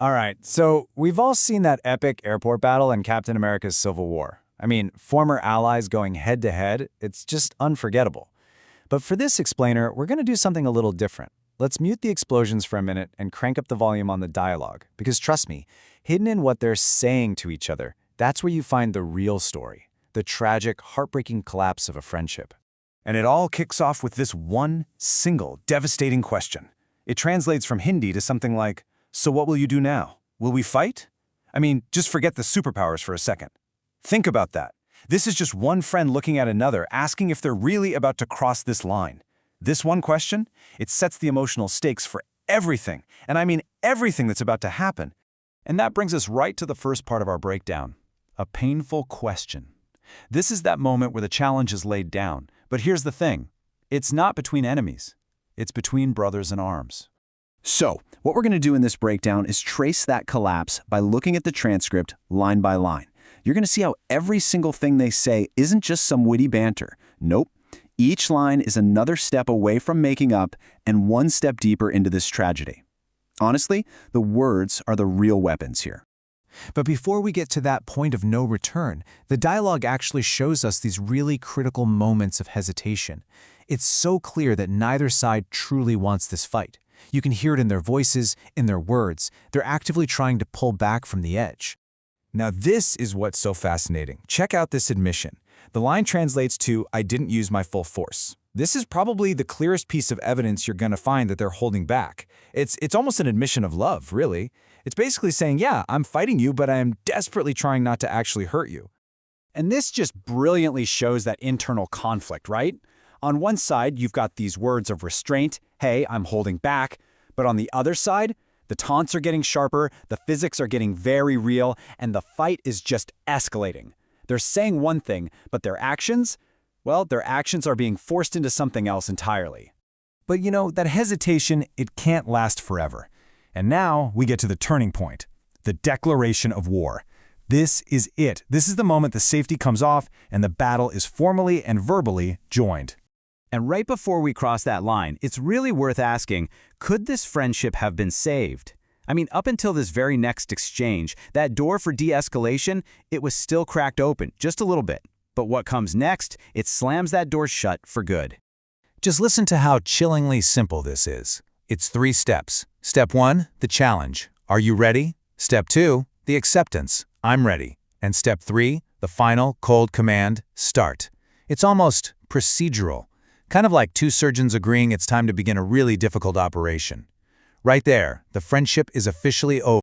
All right, so we've all seen that epic airport battle in Captain America's Civil War. I mean, former allies going head-to-head, it's just unforgettable. But for this explainer, we're going to do something a little different. Let's mute the explosions for a minute and crank up the volume on the dialogue, because trust me, hidden in what they're saying to each other, that's where you find the real story, the tragic, heartbreaking collapse of a friendship. And it all kicks off with this one single, devastating question. It translates from Hindi to something like, "So what will you do now? Will we fight?" I mean, just forget the superpowers for a second. Think about that. This is just one friend looking at another, asking if they're really about to cross this line. This one question, it sets the emotional stakes for everything, and I mean everything that's about to happen. And that brings us right to the first part of our breakdown, a painful question. This is that moment where the challenge is laid down. But here's the thing, it's not between enemies. It's between brothers in arms. So, what we're going to do in this breakdown is trace that collapse by looking at the transcript line by line. You're going to see how every single thing they say isn't just some witty banter. Nope. Each line is another step away from making up and one step deeper into this tragedy. Honestly, the words are the real weapons here. But before we get to that point of no return, the dialogue actually shows us these really critical moments of hesitation. It's so clear that neither side truly wants this fight. You can hear it in their voices, in their words. They're actively trying to pull back from the edge. Now this is what's so fascinating. Check out this admission. The line translates to, "I didn't use my full force." This is probably the clearest piece of evidence you're going to find that they're holding back. It's almost an admission of love, really. It's basically saying, yeah, I'm fighting you, but I am desperately trying not to actually hurt you. And this just brilliantly shows that internal conflict, right? On one side, you've got these words of restraint, hey, I'm holding back. But on the other side, the taunts are getting sharper, the physics are getting very real, and the fight is just escalating. They're saying one thing, but their actions, well, their actions are being forced into something else entirely. But you know, that hesitation, it can't last forever. And now we get to the turning point, the declaration of war. This is it. This is the moment the safety comes off and the battle is formally and verbally joined. And right before we cross that line, it's really worth asking, could this friendship have been saved? I mean, up until this very next exchange, that door for de-escalation, it was still cracked open, just a little bit. But what comes next, it slams that door shut for good. Just listen to how chillingly simple this is. It's 3 steps. Step 1, the challenge. Are you ready? Step 2, the acceptance. I'm ready. And step 3, the final, cold command, start. It's almost procedural. Kind of like 2 surgeons agreeing it's time to begin a really difficult operation. Right there, the friendship is officially over.